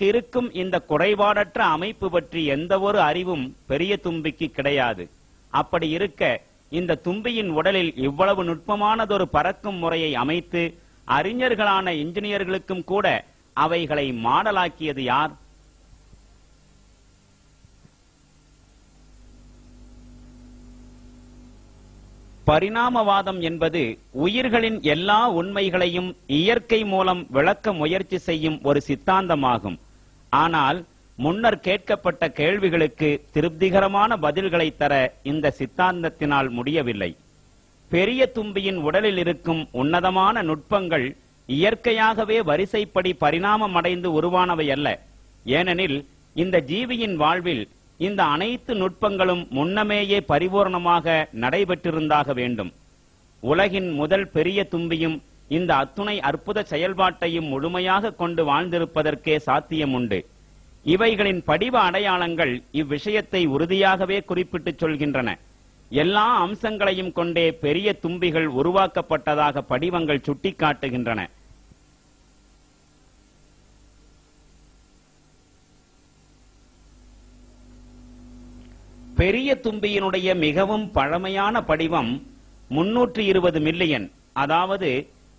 இருக்கும் இந்த குறைபாடற்ற அமைப்பு பற்றி எந்த ஒரு அறிவும் பெரிய தும்பிக்கு கிடையாது. அப்படி இருக்க இந்த தும்பியின் உடலில் இவ்வளவு நுட்பமானதொரு பறக்கும் முறையை அமைத்து அறிஞர்களான இன்ஜினியர்களுக்கும் கூட அவைகளை மாடலாக்கியது யார்? பரிணாமவாதம் என்பது உயிர்களின் எல்லா உண்மைகளையும் இயற்கை மூலம் விளக்க முயற்சி செய்யும் ஒரு சித்தாந்தமாகும். ஆனால் முன்னர் கேட்கப்பட்ட கேள்விகளுக்கு திருப்திகரமான பதில்களை தர இந்த சித்தாந்தத்தினால் முடியவில்லை. பெரிய தும்பியின் உடலில் இருக்கும் உன்னதமான நுட்பங்கள் இயற்கையாகவே வரிசைப்படி பரிணாமம் அடைந்து உருவானவை அல்ல. ஏனெனில் இந்த ஜீவியின் வாழ்வில் இந்த அனைத்து நுட்பங்களும் முன்னமேயே பரிபூர்ணமாக நடைபெற்றிருந்தாக வேண்டும். உலகின் முதல் பெரிய தும்பியும் இந்த அத்துணை அற்புத செயல்பாட்டையும் முழுமையாக கொண்டு வாழ்ந்திருப்பதற்கே சாத்தியம் உண்டு. இவைகளின் படிவ அடையாளங்கள் இவ்விஷயத்தை உறுதியாகவே குறிப்பிட்டு சொல்கின்றன. எல்லா அம்சங்களையும் கொண்டே பெரிய தும்பிகள் உருவாக்கப்பட்டதாக படிவங்கள் சுட்டிக்காட்டுகின்றன. பெரிய தும்பியினுடைய மிகவும் பழமையான படிவம் 320 மில்லியன், அதாவது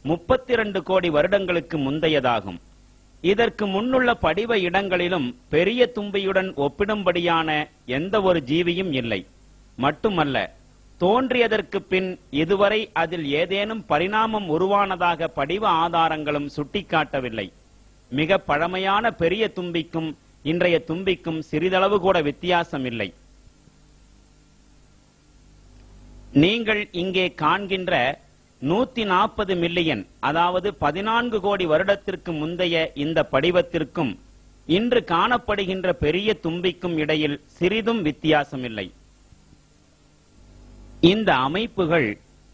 32 கோடி வருடங்களுக்கு முந்தையதாகும். இதற்கு முன்னுள்ள படிவ இடங்களிலும் பெரிய தும்பியுடன் ஒப்பிடும்படியான எந்த ஒரு ஜீவியும் இல்லை. மட்டுமல்ல, தோன்றியதற்கு பின் இதுவரை அதில் ஏதேனும் பரிணாமம் உருவானதாக படிவ ஆதாரங்களும் சுட்டிக்காட்டவில்லை. மிக பழமையான பெரிய தும்பிக்கும் இன்றைய தும்பிக்கும் சிறிதளவு கூட வித்தியாசம் இல்லை. நீங்கள் இங்கே காண்கின்ற 140 மில்லியன், அதாவது 14 கோடி வருடத்திற்கு முந்தைய இந்த படிவத்திற்கும் இன்று காணப்படுகின்ற பெரிய தும்பிக்கும் இடையில் சிறிதும் வித்தியாசமில்லை. இந்த அமைப்புகள்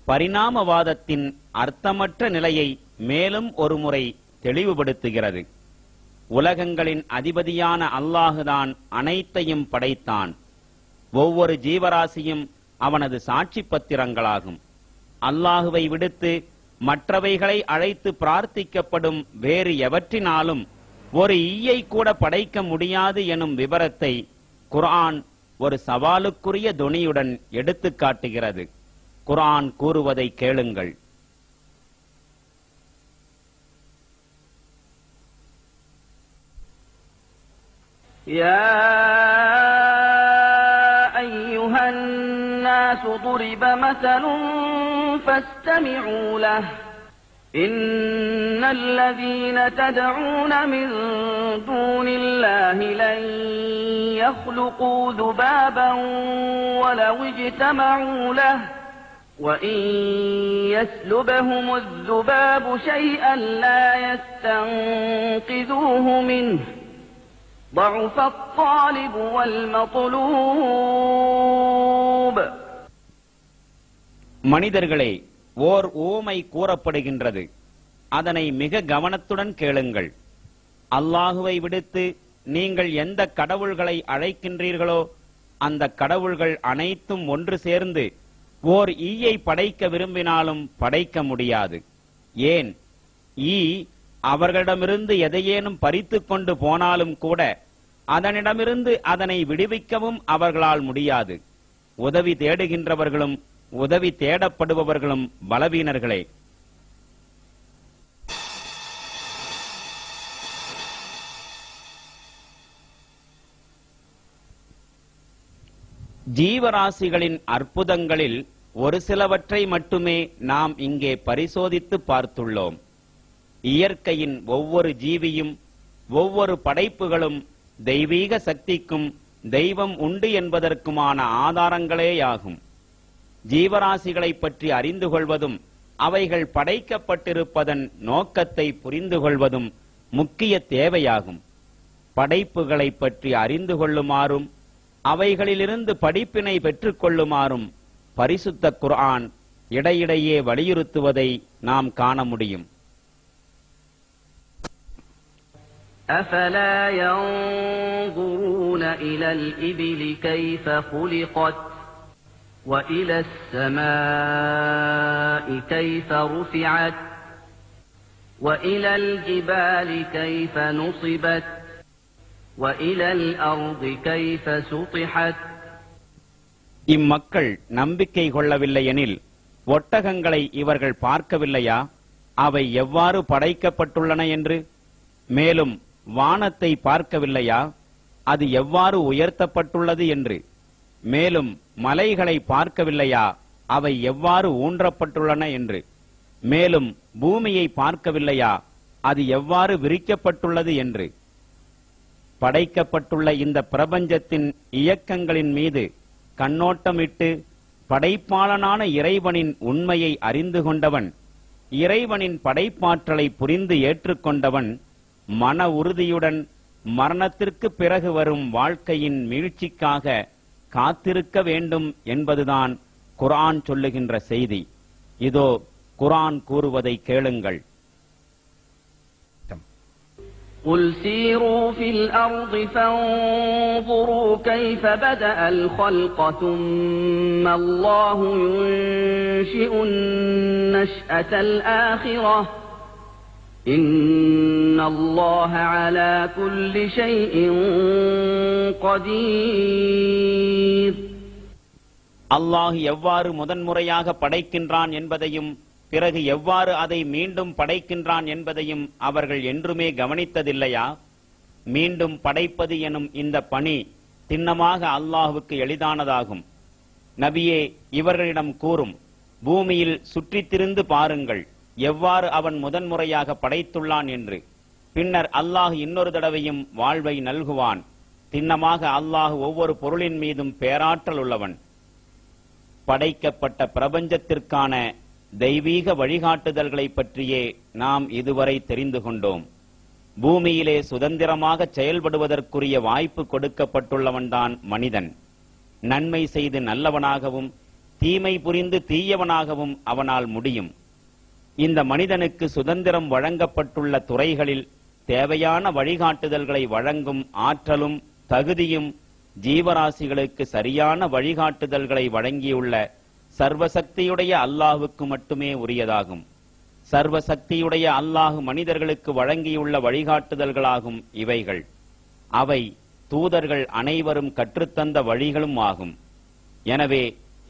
பரிணாமவாதத்தின் அர்த்தமற்ற நிலையை மேலும் ஒருமுறை தெளிவுபடுத்துகிறது. உலகங்களின் அதிபதியான அல்லாஹுதான் அனைத்தையும் படைத்தான். ஒவ்வொரு ஜீவராசியும் அவனது சாட்சி பத்திரங்களாகும். அல்லாஹுவை விடுத்து மற்றவைகளை அழைத்து பிரார்த்திக்கப்படும் வேறு எவற்றினாலும் ஒரு ஈயை கூட படைக்க முடியாது எனும் விவரத்தை குர்ஆன் ஒரு சவாலுக்குரிய தொனியுடன் எடுத்து காட்டுகிறது. குர்ஆன் கூறுவதை கேளுங்கள். ضرب مثل فاستمعوا له إن الذين تدعون من دون الله لن يخلقوا ذبابا ولو اجتمعوا له وإن يسلبهم الذباب شيئا لا يستنقذوه منه ضعف الطالب والمطلوب. மனிதர்களே, ஓர் ஊமை கூறப்படுகின்றது. அதனை மிக கவனத்துடன் கேளுங்கள். அல்லாஹுவை விடுத்து நீங்கள் எந்த கடவுள்களை அழைக்கின்றீர்களோ அந்த கடவுள்கள் அனைத்தும் ஒன்று சேர்ந்து ஓர் ஈயை படைக்க விரும்பினாலும் படைக்க முடியாது. ஏன், ஈ அவர்களிடமிருந்து எதையேனும் பறித்து கொண்டு போனாலும் கூட அதனிடமிருந்து அதனை விடுவிக்கவும் அவர்களால் முடியாது. உதவி தேடுகின்றவர்களும் உதவி தேடப்படுபவர்களும் பலவீனர்களே. ஜீவராசிகளின் அற்புதங்களில் ஒரு சிலவற்றை மட்டுமே நாம் இங்கே பரிசோதித்து பார்த்துள்ளோம். இயற்கையின் ஒவ்வொரு ஜீவியும் ஒவ்வொரு படைப்புகளும் தெய்வீக சக்திக்கும் தெய்வம் உண்டு என்பதற்குமான ஆதாரங்களேயாகும். ஜீவராசிகளை பற்றி அறிந்து கொள்வதும் அவைகள் படைக்கப்பட்டிருப்பதன் நோக்கத்தை புரிந்து கொள்வதும் முக்கிய தேவையாகும். படைப்புகளை பற்றி அறிந்து கொள்ளுமாறும் அவைகளிலிருந்து படிப்பினை பெற்றுக் கொள்ளுமாறும் பரிசுத்த குர்ஆன் இடையிடையே வலியுறுத்துவதை நாம் காண முடியும். أفلا ينظرون إلى الإبل كيف خلقت وإلى السماء كيف رفعت وإلى الجبال كيف نصبت وإلى الأرض كيف سطحت இம்மக்கள் நம்பிக்கை கொள்ளவில்லையெனில் ஒட்டகங்களை இவர்கள் பார்க்கவில்லையா அவை எவ்வாறு படைக்கப்பட்டுள்ளன என்று? மேலும் வானத்தை பார்க்கவில்லையா அது எவ்வாறு உயர்த்தப்பட்டுள்ளது என்று? மேலும் மலைகளை பார்க்கவில்லையா அவை எவ்வாறு ஊன்றப்பட்டுள்ளன என்று? மேலும் பூமியை பார்க்கவில்லையா அது எவ்வாறு விரிக்கப்பட்டுள்ளது என்று? படைக்கப்பட்டுள்ள இந்த பிரபஞ்சத்தின் இயக்கங்களின் மீது கண்ணோட்டமிட்டு படைப்பாளனான இறைவனின் உண்மையை அறிந்து கொண்டவன், இறைவனின் படைப்பாற்றலை புரிந்து ஏற்றுக்கொண்டவன் மன உறுதியுடன் மரணத்திற்கு பிறகு வரும் வாழ்க்கையின் மீழ்ச்சிக்காக காத்திருக்க வேண்டும் என்பதுதான் குர்ஆன் சொல்லுகின்ற செய்தி. இதோ குர்ஆன் கூறுவதை கேளுங்கள். قل سيروا في الأرض فانظروا كيف بدأ الخلق ثم الله ينشئ النشأة الآخرة إن الله على كل شيء قدير. அல்லாஹ் எவ்வாறு முதன்முறையாக படைக்கின்றான் என்பதையும் பிறகு எவ்வாறு அதை மீண்டும் படைக்கின்றான் என்பதையும் அவர்கள் என்றுமே கவனித்ததில்லையா? மீண்டும் படைப்பது எனும் இந்த பணி திண்ணமாக அல்லாஹுவுக்கு எளிதானதாகும். நபியே, இவர்களிடம் கூறும், பூமியில் சுற்றித்திருந்து பாருங்கள் எவ்வாறு அவன் முதன்முறையாக படைத்துள்ளான் என்று. பின்னர் அல்லாஹ் இன்னொரு தடவையும் வாழ்வை நல்குவான். திண்ணமாக அல்லாஹ் ஒவ்வொரு பொருளின் மீதும் பேராற்றல் உள்ளவன். படைக்கப்பட்ட பிரபஞ்சத்திற்கான தெய்வீக வழிகாட்டுதல்களை பற்றியே நாம் இதுவரை தெரிந்து கொண்டோம். பூமியிலே சுதந்திரமாக செயல்படுவதற்குரிய வாய்ப்பு கொடுக்கப்பட்டுள்ளவன்தான் மனிதன். நன்மை செய்து நல்லவனாகவும் தீமை புரிந்து தீயவனாகவும் அவனால் முடியும். இந்த மனிதனுக்கு சுதந்திரம் வழங்கப்பட்டுள்ள துறைகளில் தேவையான வழிகாட்டுதல்களை வழங்கும் ஆற்றலும் தகுதியும் ஜீவராசிகளுக்கு சரியான வழிகாட்டுதல்களை வழங்கியுள்ள சர்வசக்தியுடைய அல்லாஹுக்கு மட்டுமே உரியதாகும். சர்வசக்தியுடைய அல்லாஹு மனிதர்களுக்கு வழங்கியுள்ள வழிகாட்டுதல்களாகும் இவைகள். அவை தூதர்கள் அனைவரும் கற்றுத்தந்த வழிகளும் ஆகும். எனவே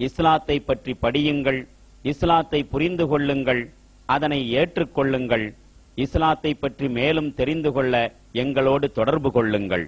இஸ்லாத்தை பற்றி படியுங்கள், இஸ்லாத்தை புரிந்து கொள்ளுங்கள், அதனை ஏற்றுக்கொள்ளுங்கள். இஸ்லாத்தை பற்றி மேலும் தெரிந்து கொள்ள எங்களோடு தொடர்பு கொள்ளுங்கள்.